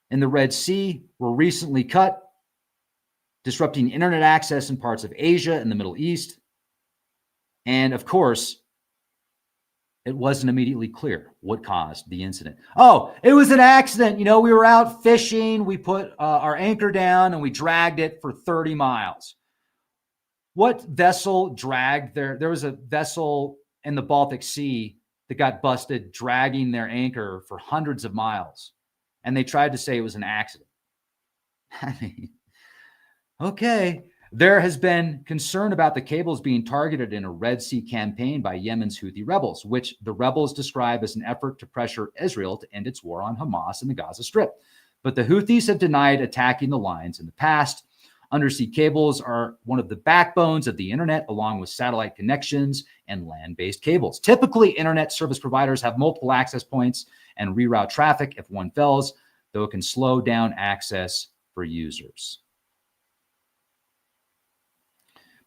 Speaker 1: in the Red Sea were recently cut, disrupting internet access in parts of Asia and the Middle East. And of course, it wasn't immediately clear what caused the incident. Oh, it was an accident. You know, we were out fishing. We put our anchor down and we dragged it for 30 miles. What vessel dragged there? There was a vessel in the Baltic Sea that got busted dragging their anchor for hundreds of miles. And they tried to say it was an accident. I mean, okay. There has been concern about the cables being targeted in a Red Sea campaign by Yemen's Houthi rebels, which the rebels describe as an effort to pressure Israel to end its war on Hamas in the Gaza Strip. But the Houthis have denied attacking the lines in the past. Undersea cables are one of the backbones of the internet, along with satellite connections and land-based cables. Typically, internet service providers have multiple access points and reroute traffic if one fails, though it can slow down access for users.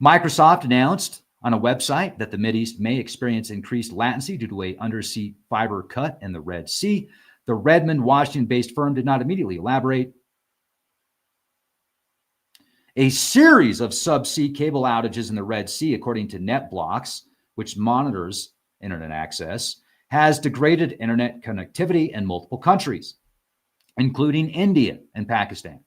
Speaker 1: Microsoft announced on a website that the Mideast may experience increased latency due to an undersea fiber cut in the Red Sea. The Redmond, Washington-based firm did not immediately elaborate. A series of subsea cable outages in the Red Sea, according to NetBlocks, which monitors internet access, has degraded internet connectivity in multiple countries, including India and Pakistan.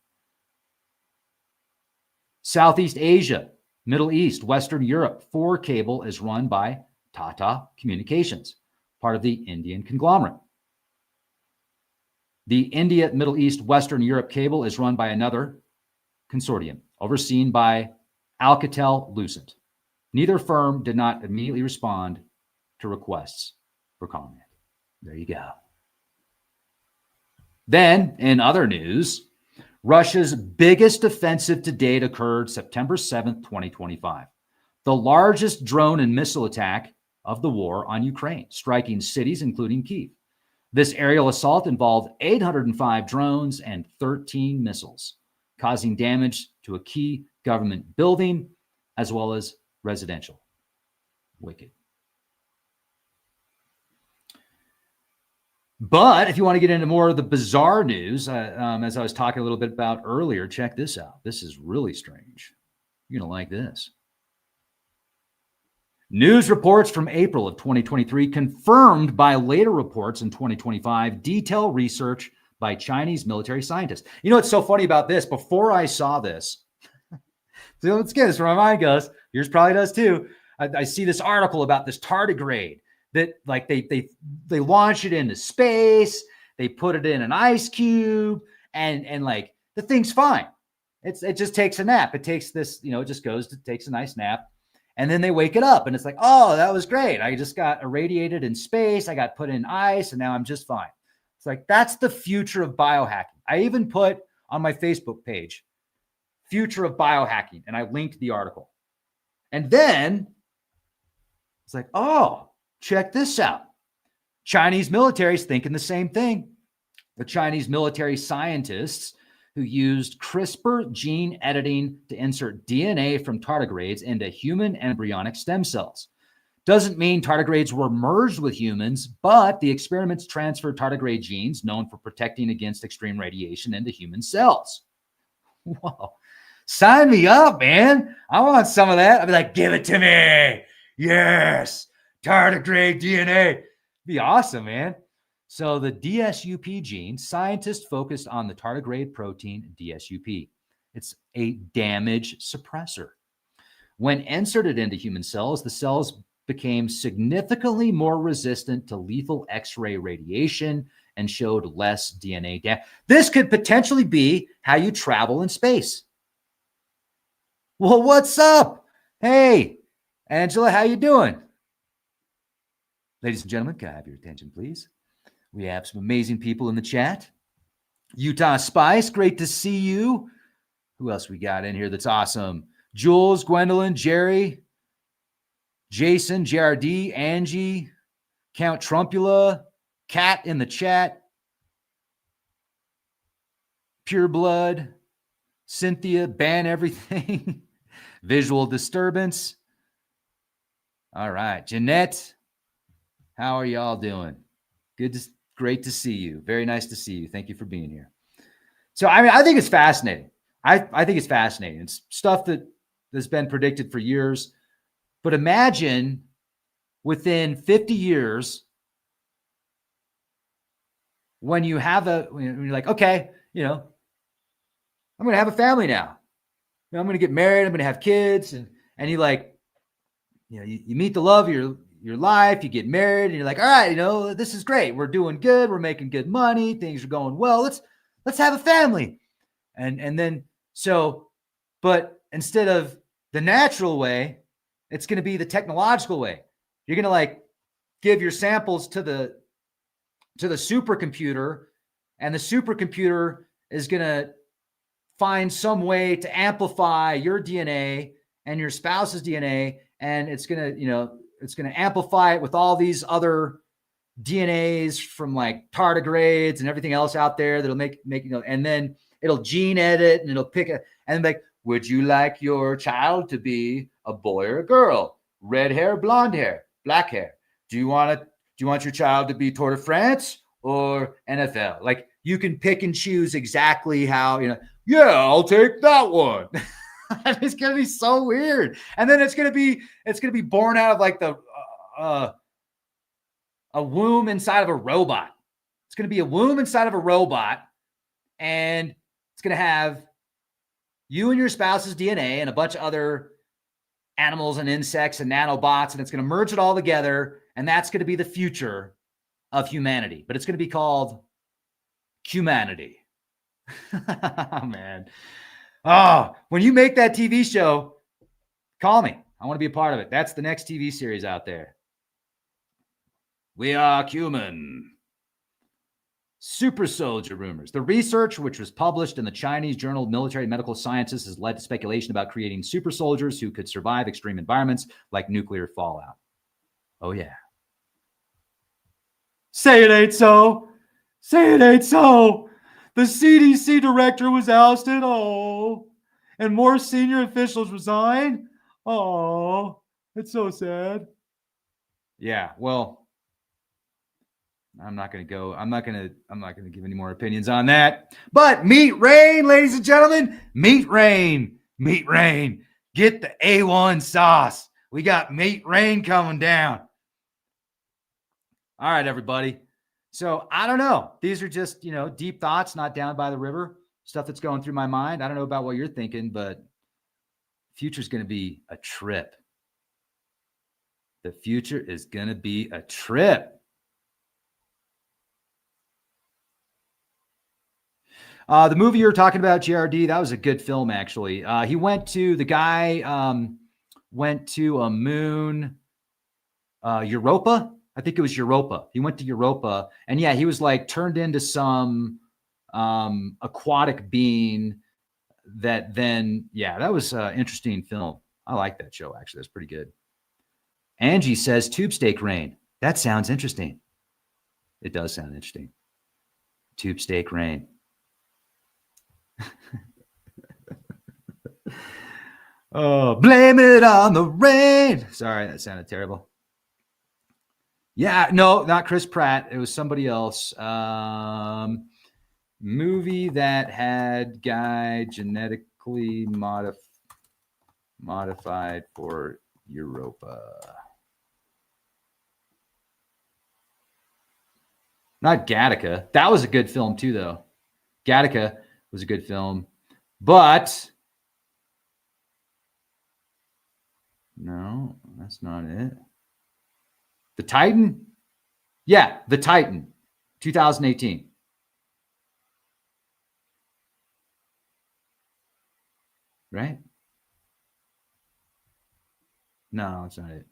Speaker 1: Southeast Asia, Middle East, Western Europe, 4 cable is run by Tata Communications, part of the Indian conglomerate. The India, Middle East, Western Europe cable is run by another consortium, overseen by Alcatel-Lucent. Neither firm did not immediately respond to requests for comment. There you go. Then, in other news, Russia's biggest offensive to date occurred September 7th, 2025. The largest drone and missile attack of the war on Ukraine, striking cities including Kyiv. This aerial assault involved 805 drones and 13 missiles, causing damage to a key government building as well as residential. Wicked. But if you want to get into more of the bizarre news, as I was talking a little bit about earlier, check this out. This is really strange. You're going to like this. News reports from April of 2023 confirmed by later reports in 2025, detailed research by Chinese military scientists. You know what's so funny about this? Before I saw this, so let's get this where my mind goes. Yours probably does too. I see this article about this tardigrade that like they launch it into space, they put it in an ice cube, and like the thing's fine. It just takes a nap. It takes this, it just goes to takes a nice nap, and then they wake it up, and it's like, oh, that was great. I just got irradiated in space. I got put in ice, and now I'm just fine. It's like that's the future of biohacking. I even put on my Facebook page, future of biohacking, and I linked the article. And then it's like, oh, check this out. Chinese military is thinking the same thing. The Chinese military scientists who used CRISPR gene editing to insert DNA from tardigrades into human embryonic stem cells. Doesn't mean tardigrades were merged with humans, but the experiments transferred tardigrade genes known for protecting against extreme radiation into human cells. Whoa. Sign me up, man. I want some of that. I'd be like, give it to me. Yes. Tardigrade DNA. Be awesome, man. So the DSUP gene, scientists focused on the tardigrade protein DSUP. It's a damage suppressor. When inserted into human cells, the cells became significantly more resistant to lethal X-ray radiation and showed less DNA damage. This could potentially be how you travel in space. Well, what's up? Hey, Angela, how you doing? Ladies and gentlemen, can I have your attention, please? We have some amazing people in the chat. Utah Spice, great to see you. Who else we got in here that's awesome? Jules, Gwendolyn, Jerry, Jason, JRD, Angie, Count Trumpula, Kat in the chat, Pure Blood, Cynthia, Ban Everything, Visual Disturbance. All right, Jeanette, how are y'all doing? Great to see you. Very nice to see you. Thank you for being here. So, I mean, I think it's fascinating. I think it's fascinating. It's stuff that's been predicted for years. But imagine within 50 years, when you're like, okay, I'm going to have a family now. I'm going to get married. I'm going to have kids. And you you meet the love of your life. You get married and you're like, all right, this is great. We're doing good. We're making good money. Things are going well. Let's have a family. And then, but instead of the natural way, it's going to be the technological way. You're going to give your samples to the supercomputer, and the supercomputer is going to find some way to amplify your DNA and your spouse's DNA. And it's going to amplify it with all these other DNAs from tardigrades and everything else out there that'll make, and then it'll gene edit and it'll pick would you like your child to be a boy or a girl? Red hair, blonde hair, black hair? Do you want your child to be Tour de France or NFL? You can pick and choose exactly how, yeah, I'll take that one. It's going to be so weird. And then it's going to be born out of a womb inside of a robot. It's going to be a womb inside of a robot, and it's going to have you and your spouse's DNA and a bunch of other animals and insects and nanobots, and it's going to merge it all together, and that's going to be the future of humanity. But it's going to be called humanity. Oh, man. Oh, when you make that TV show, call me. I want to be a part of it. That's the next TV series out there. We are human. Super soldier rumors. The research, which was published in the Chinese Journal of Military and Medical Sciences, has led to speculation about creating super soldiers who could survive extreme environments like nuclear fallout. Oh, yeah. Say it ain't so. Say it ain't so. The CDC director was ousted. Oh. And more senior officials resigned. Oh. It's so sad. Yeah, well, I'm not going to give any more opinions on that. But meat rain, ladies and gentlemen, meat rain. Get the A1 sauce. We got meat rain coming down. All right, everybody. So I don't know. These are just, deep thoughts, not down by the river, stuff that's going through my mind. I don't know about what you're thinking, but the future's going to be a trip. The future is going to be a trip. The movie you were talking about, JRD, that was a good film, actually. The guy went to a moon, Europa. I think it was Europa. He went to Europa, and yeah, he was turned into some aquatic being that then, yeah, that was an interesting film. I like that show, actually. That's pretty good. Angie says tube steak rain. That sounds interesting. It does sound interesting. Tube steak rain. Oh, blame it on the rain. Sorry, that sounded terrible. Yeah, no, not Chris Pratt. It was somebody else. Movie that had guy genetically modified for Europa. Not Gattaca. That was a good film too, though. Gattaca was a good film. But No, that's not it. The Titan? Yeah, the Titan, 2018. Right? No, it's not it.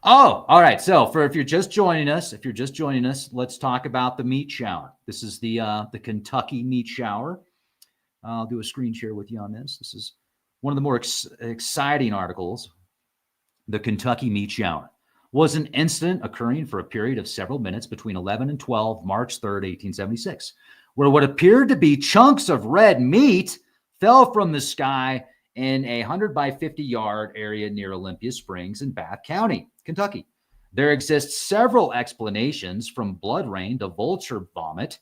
Speaker 1: Oh, all right. So if you're just joining us, let's talk about the meat shower. This is the Kentucky meat shower. I'll do a screen share with you on this. This is one of the more exciting articles. The Kentucky meat shower was an incident occurring for a period of several minutes between 11 and 12, March 3rd, 1876, where what appeared to be chunks of red meat fell from the sky in a 100 by 50 yard area near Olympia Springs in Bath County, Kentucky. There exist several explanations, from blood rain to vulture vomit,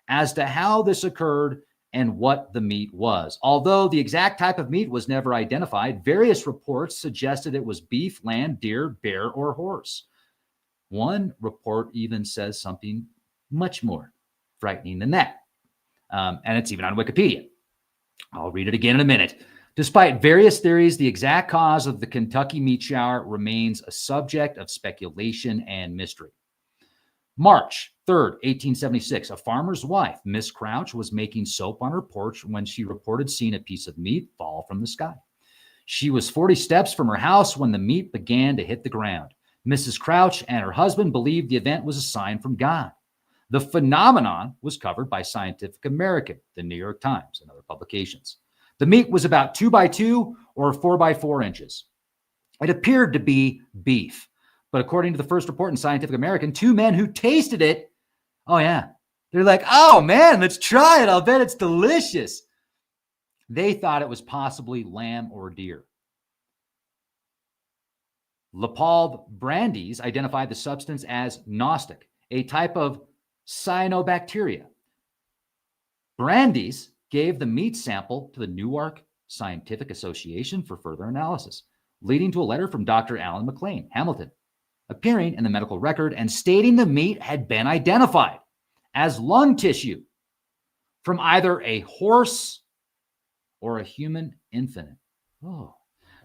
Speaker 1: as to how this occurred and what the meat was. Although the exact type of meat was never identified, various reports suggested it was beef, lamb, deer, bear, or horse. One report even says something much more frightening than that. And it's even on Wikipedia. I'll read it again in a minute. Despite various theories, the exact cause of the Kentucky meat shower remains a subject of speculation and mystery. March 3rd, 1876, a farmer's wife, Miss Crouch, was making soap on her porch when she reported seeing a piece of meat fall from the sky. She was 40 steps from her house when the meat began to hit the ground. Mrs. Crouch and her husband believed the event was a sign from God. The phenomenon was covered by Scientific American, the New York Times, and other publications. The meat was about 2 by 2 or 4 by 4 inches. It appeared to be beef. But according to the first report in Scientific American, two men who tasted it, oh yeah, they're like, oh man, let's try it. I'll bet it's delicious. They thought it was possibly lamb or deer. Leopold Brandes identified the substance as Gnostic, a type of cyanobacteria. Brandes gave the meat sample to the Newark Scientific Association for further analysis, leading to a letter from Dr. Alan McLean, Hamilton, appearing in the medical record and stating the meat had been identified as lung tissue from either a horse or a human infant. Oh.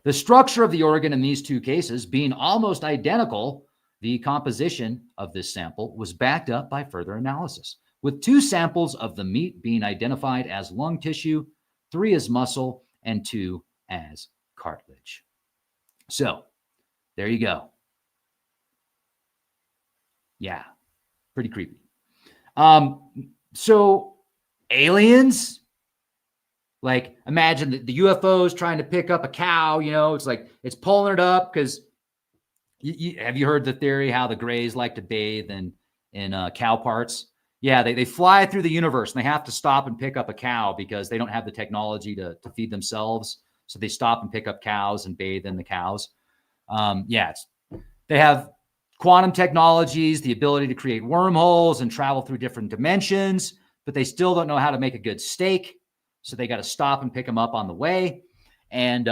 Speaker 1: The structure of the organ in these two cases being almost identical, the composition of this sample was backed up by further analysis, with 2 samples of the meat being identified as lung tissue, 3 as muscle, and 2 as cartilage. So there you go. Yeah, pretty creepy. So aliens, like imagine the UFOs trying to pick up a cow, it's like it's pulling it up because have you heard the theory how the Greys like to bathe in cow parts? Yeah, they fly through the universe and they have to stop and pick up a cow because they don't have the technology to feed themselves. So they stop and pick up cows and bathe in the cows. They have quantum technologies, the ability to create wormholes and travel through different dimensions, but they still don't know how to make a good steak. So they got to stop and pick them up on the way. And you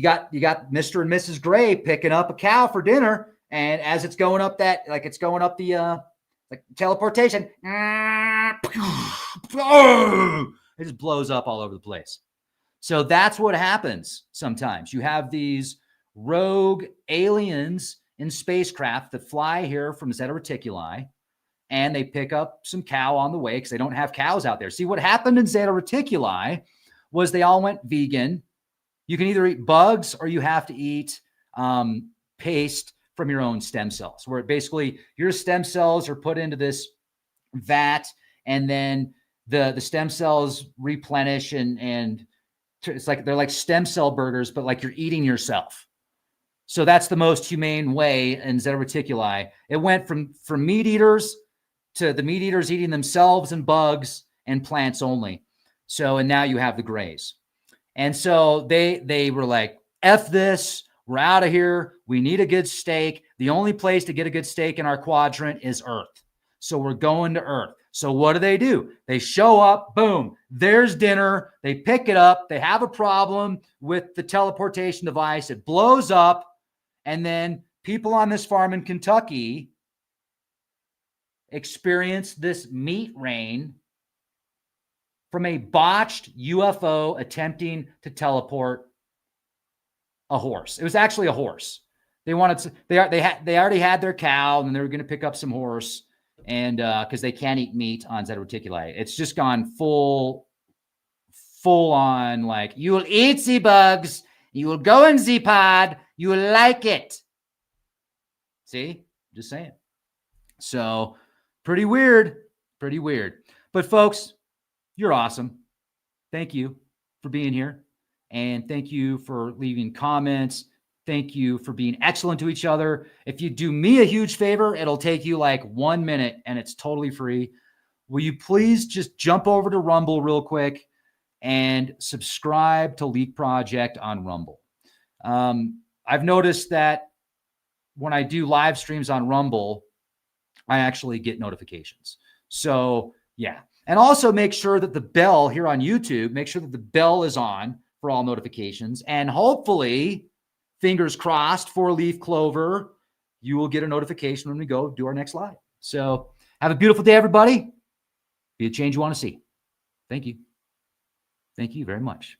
Speaker 1: got Mr. and Mrs. Gray picking up a cow for dinner. And as it's going up the teleportation, it just blows up all over the place. So that's what happens sometimes. You have these rogue aliens in spacecraft that fly here from Zeta Reticuli, and they pick up some cow on the way because they don't have cows out there. See, what happened in Zeta Reticuli was they all went vegan. You can either eat bugs or you have to eat paste from your own stem cells, where basically your stem cells are put into this vat, and then the stem cells replenish, and it's like they're like stem cell burgers, but like you're eating yourself. So that's the most humane way in Zeta Reticuli. It went from meat eaters to the meat eaters eating themselves and bugs and plants only. So, and now you have the Greys. And so they were like, F this, we're out of here. We need a good steak. The only place to get a good steak in our quadrant is Earth. So we're going to Earth. So what do? They show up, boom, there's dinner. They pick it up. They have a problem with the teleportation device. It blows up. And then people on this farm in Kentucky experienced this meat rain from a botched UFO attempting to teleport a horse. It was actually a horse. They wanted to, they already had their cow, and they were going to pick up some horse, and because they can't eat meat on Zeta reticuli. It's just gone full on, like, you will eat the bugs, you will go in the pod, you will like it. See, just saying. So pretty weird. But folks, you're awesome. Thank you for being here, and thank you for leaving comments. Thank you for being excellent to each other. If you do me a huge favor, it'll take you like 1 minute, and it's totally free. Will you please just jump over to Rumble real quick and subscribe to Leak Project on Rumble? I've noticed that when I do live streams on Rumble, I actually get notifications. So yeah. And also make sure that the bell here on YouTube, make sure that the bell is on for all notifications. And hopefully, fingers crossed for Leaf Clover, you will get a notification when we go do our next live. So have a beautiful day, everybody. Be the change you want to see. Thank you. Thank you very much.